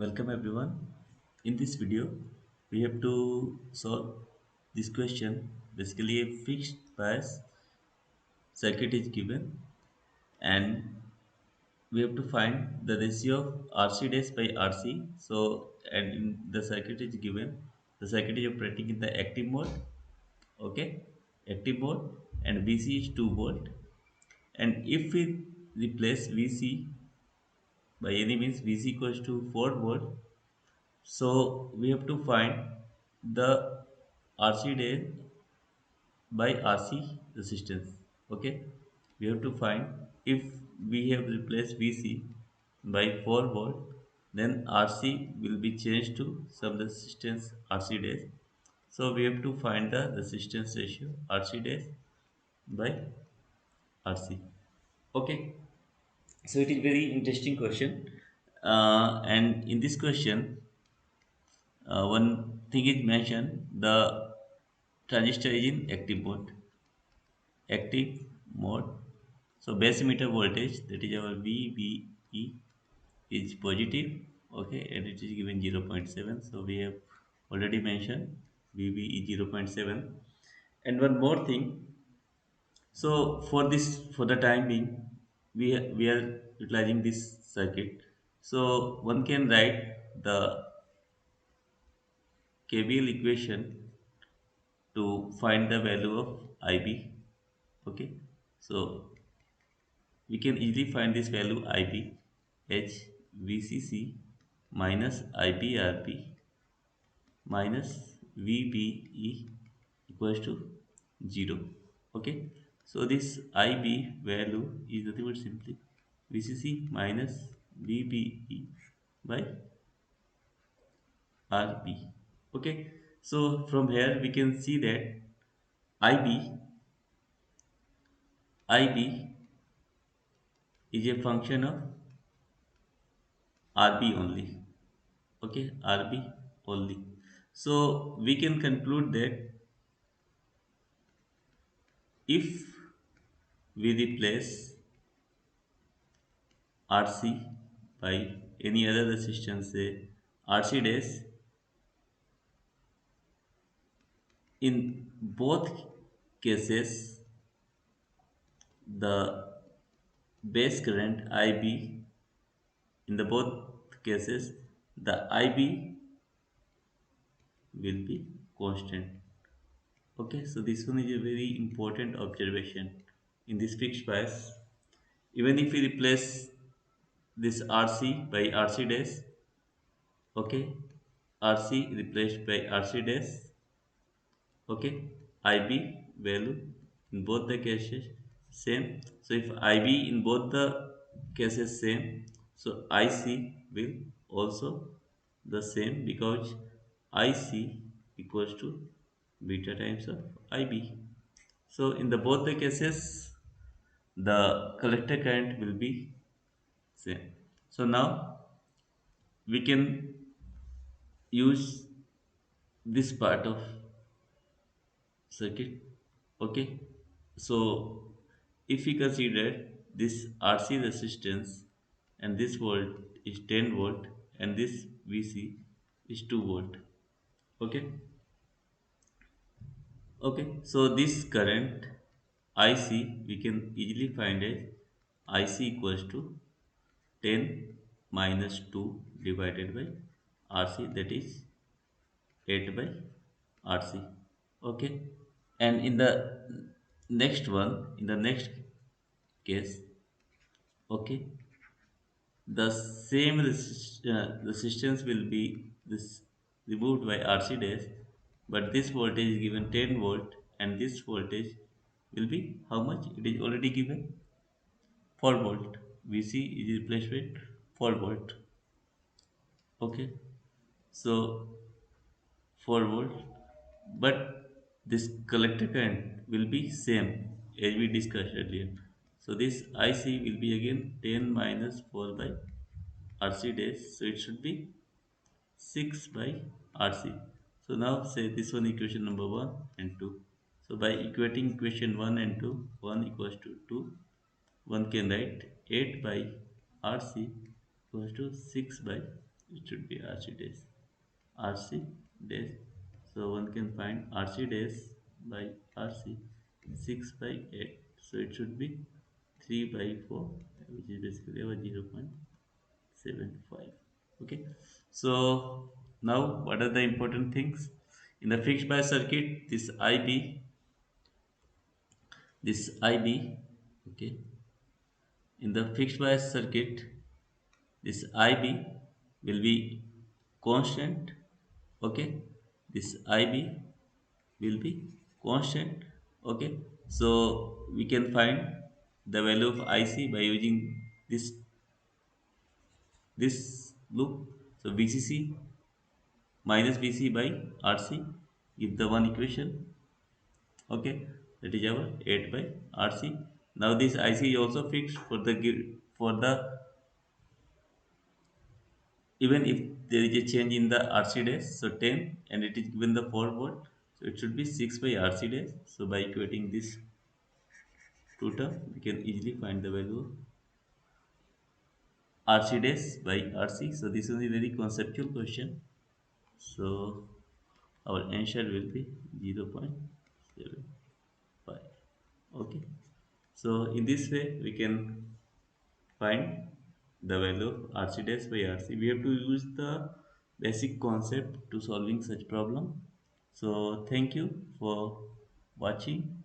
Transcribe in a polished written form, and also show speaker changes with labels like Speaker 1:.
Speaker 1: Welcome everyone. In this video, we have to solve this question. Basically, a fixed bias circuit is given, and we have to find the ratio of RC dash by RC. So, and in the circuit is given, the circuit is operating in the active mode. Okay, active mode, and VC is 2 volt. And if we replace VC by any means, VC equals to 4 volt. So we have to find the RC day by RC resistance. Okay, we have to find if we have replaced VC by 4 volt, then RC will be changed to some resistance RC days. So we have to find the resistance ratio RC days by RC. Okay, so it is very interesting question, and in this question, one thing is mentioned: the transistor is in active mode. Active mode. So base emitter voltage, that is our VBE, is positive. Okay, and it is given 0.7. So we have already mentioned VBE 0.7. And one more thing. So for the time being, we are utilizing this circuit. So one can write the KVL equation to find the value of IB. Okay, so we can easily find this value IB H VCC minus IBRB minus VBE equals to 0. Okay, so this IB value is nothing but simply VCC minus VBE by RB. Okay, so from here we can see that IB is a function of RB only. Okay, RB only. So we can conclude that if we replace RC by any other resistance, say RC dash, in both cases the base current IB, in the both cases the IB will be constant. Okay, so this one is a very important observation in this fixed bias. Even if we replace this RC by RC dash, okay, RC replaced by RC dash, okay, IB value in both the cases same. So if IB in both the cases same, so IC will also the same, because IC equals to beta times of IB. So in the both the cases the collector current will be same. So now we can use this part of circuit. Okay, so if we consider this RC resistance, and this volt is 10 volt, and this VC is 2 volt. Okay, okay, so this current IC we can easily find as IC equals to 10 minus 2 divided by RC, that is 8 by RC. Okay, and in the next one, in the next case, okay, the same resistance will be this removed by RC dash, but this voltage is given 10 volt, and this voltage will be how much? It is already given 4 volt. VC is replaced with 4 volt. Okay, so 4 volt, but this collector current will be same as we discussed earlier. So this IC will be again 10 minus 4 by RC dash, so it should be 6 by RC. So now say this one equation number 1 and 2. So by equating equation 1 and 2, 1 equals to 2, one can write 8 by RC equals to 6 by It should be RC days. RC days. So one can find RC days by RC 6 by 8. So it should be 3 by 4, which is basically our 0.75. Okay. So now what are the important things? In the fixed bias circuit, this IB, okay. In the fixed bias circuit, this IB will be constant, okay. This IB will be constant, okay. So we can find the value of IC by using this loop. So VCC minus VC by RC give the one equation, okay. That is our 8 by RC. Now this IC is also fixed for the even if there is a change in the RC days, so 10, and it is given the 4 volt, so it should be 6 by RC days. So by equating this two term, we can easily find the value of RC days by RC. So this is a very conceptual question. So our answer will be 0.75. Okay. So in this way, we can find the value of RC dash by RC. We have to use the basic concept to solving such problem. So thank you for watching.